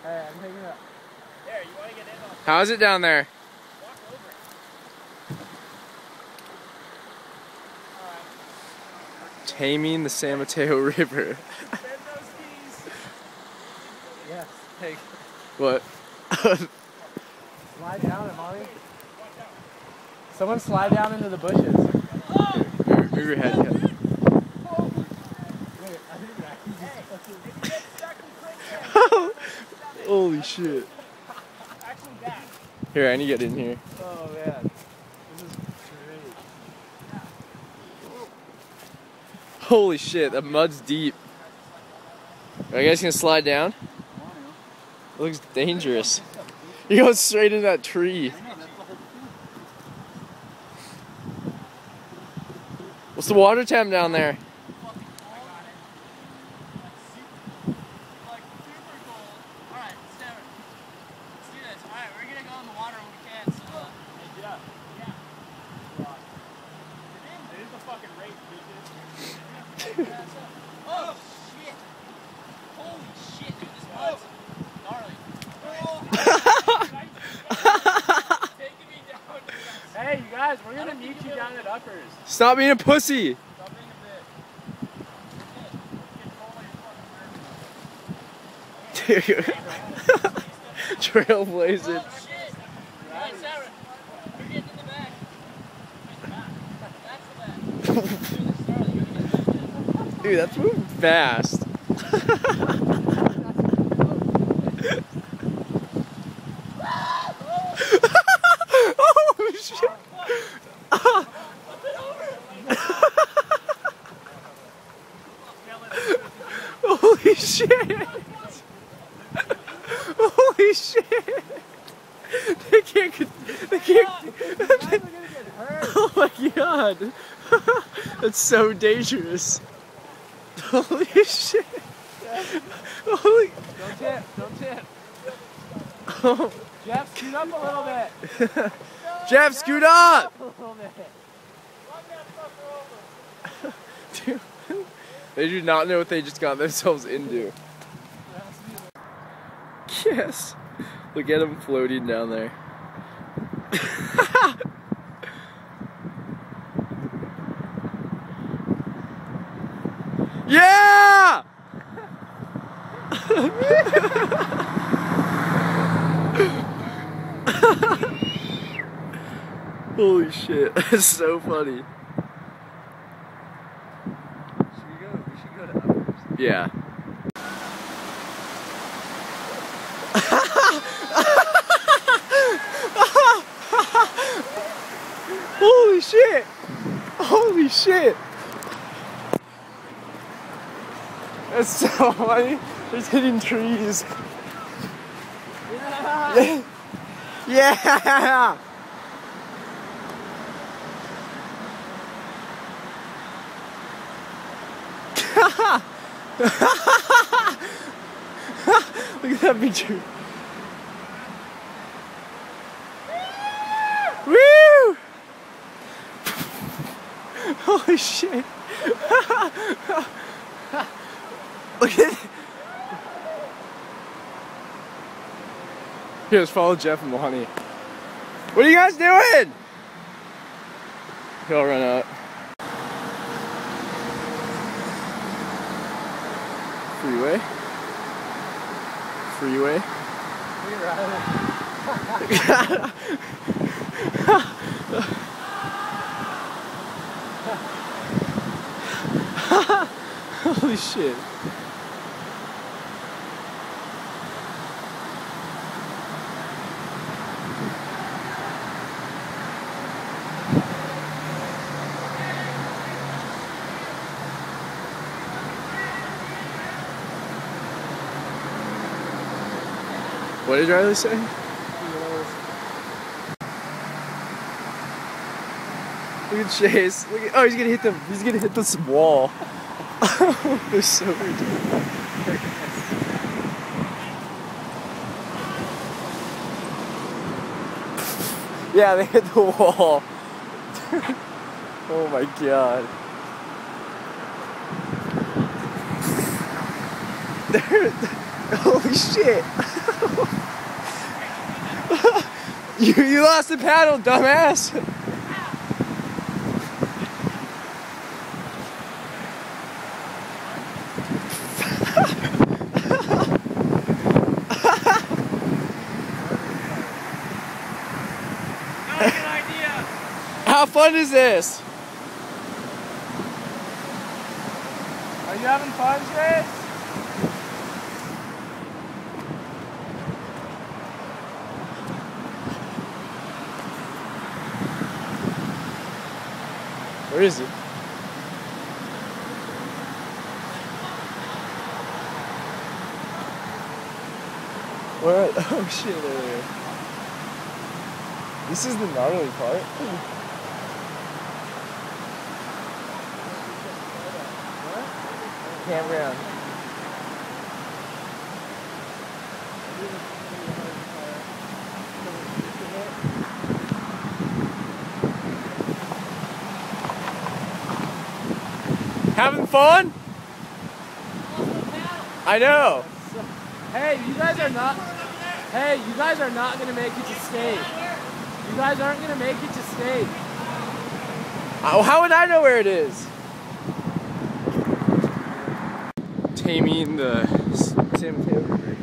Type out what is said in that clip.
Alright, I'm taking it up. There, you want to get in on. How's it down there? Walk over. Alright. Taming the San Mateo River. Bend those knees. Yes, take. What? Slide down it, Mommy. Someone slide down into the bushes. Move your head. Wait, I think that. Holy shit. Actually back. Here, I need to get in here. Oh man. This is great. Holy shit, that mud's deep. Are you guys gonna slide down? It looks dangerous. You're going straight into that tree. What's the water temp down there? Oh shit! Holy shit, dude, this mud's gnarly. Taking me down. Hey, you guys, we're gonna meet you down at Uppers. Stop being a pussy! Stop being a bitch. Trailblazing. Oh shit! Hey, Sarah, you're getting in the back. That's the back. Dude, that's moving fast. Oh shit! Holy shit! Holy shit! They can't. Oh my god! That's so dangerous. Holy shit! Holy. Don't tip, don't tip. Oh. Jeff, scoot up a little bit. Jeff, scoot up! A little bit. Dude, they do not know what they just got themselves into. Yes. Look at them floating down there. Yeah! Holy shit, that's so funny. We should go to Uppers. Yeah. Holy shit! Holy shit! That's so funny. It's hitting trees. Yeah. Yeah! Look at that picture. Woo! Holy shit. Look at it. Here, let's follow Jeff and Lonnie. What are you guys doing? He'll run out. Freeway. Freeway. Holy shit. What did Riley say? Look at Chase. Look at, oh, he's gonna hit them. He's gonna hit this wall. They're so ridiculous. Yeah, they hit the wall. Oh my god. Holy shit. You lost the paddle, dumbass. Not a good idea. How fun is this? Are you having fun, Chase? Where is he? What? Oh shit, there. This is the gnarly part. Campground. Having fun? I know. Hey, you guys are not. Hey, you guys are not gonna make it to skate. You guys aren't gonna make it to skate. How would I know where it is? Taming the San Mateo River.